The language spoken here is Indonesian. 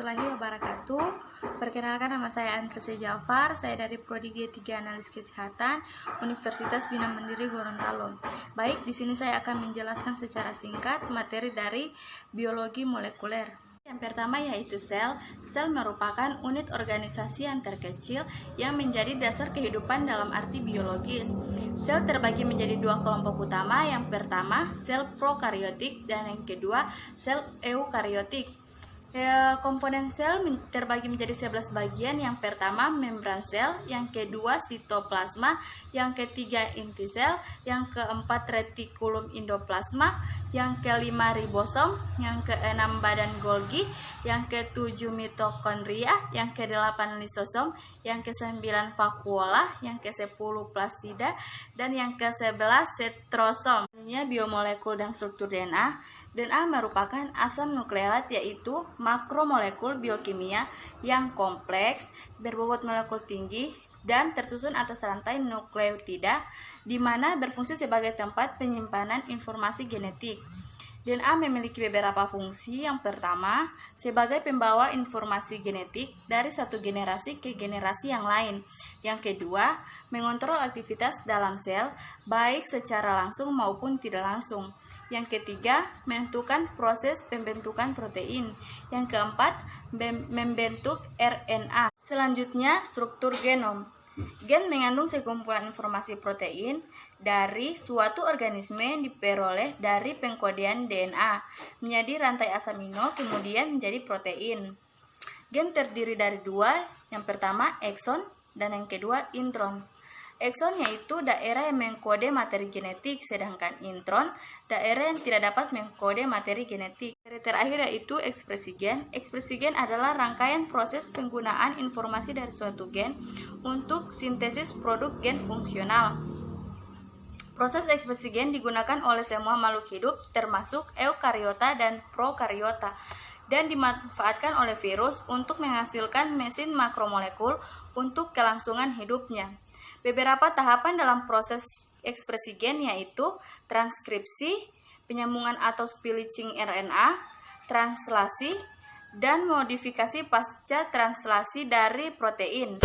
warahmatullahi wabarakatuh. Perkenalkan, nama saya Andrese Jafar. Saya dari Prodi G3 Analis Kesehatan Universitas Bina Mandiri Gorontalo. Baik, di sini saya akan menjelaskan secara singkat materi dari biologi molekuler. Yang pertama yaitu sel. Sel merupakan unit organisasi yang terkecil yang menjadi dasar kehidupan dalam arti biologis. Sel terbagi menjadi dua kelompok utama. Yang pertama, sel prokariotik, dan yang kedua, sel eukariotik. Komponen sel terbagi menjadi 11 bagian. Yang pertama membran sel, yang kedua sitoplasma, yang ketiga inti sel, yang keempat retikulum endoplasma, yang kelima ribosom, yang keenam badan Golgi, yang ketujuh mitokondria, yang kedelapan lisosom, yang kesembilan vakuola, yang kesepuluh plastida, dan yang ke-11 setrosom. Biomolekul dan struktur DNA. DNA merupakan asam nukleat, yaitu makromolekul biokimia yang kompleks, berbobot molekul tinggi, dan tersusun atas rantai nukleotida, di mana berfungsi sebagai tempat penyimpanan informasi genetik. DNA memiliki beberapa fungsi. Yang pertama, sebagai pembawa informasi genetik dari satu generasi ke generasi yang lain. Yang kedua, mengontrol aktivitas dalam sel, baik secara langsung maupun tidak langsung. Yang ketiga, menentukan proses pembentukan protein. Yang keempat, membentuk RNA. Selanjutnya, struktur genom. Gen mengandung sekumpulan informasi protein dari suatu organisme yang diperoleh dari pengkodean DNA menjadi rantai asam amino, kemudian menjadi protein. Gen terdiri dari dua, yang pertama ekson dan yang kedua intron. Ekson yaitu daerah yang mengkode materi genetik, sedangkan intron daerah yang tidak dapat mengkode materi genetik. Terakhir yaitu ekspresi gen. Ekspresi gen adalah rangkaian proses penggunaan informasi dari suatu gen untuk sintesis produk gen fungsional. Proses ekspresi gen digunakan oleh semua makhluk hidup termasuk eukariota dan prokariota, dan dimanfaatkan oleh virus untuk menghasilkan mesin makromolekul untuk kelangsungan hidupnya. Beberapa tahapan dalam proses ekspresi gen yaitu transkripsi, penyambungan atau splicing RNA, translasi, dan modifikasi pasca translasi dari protein.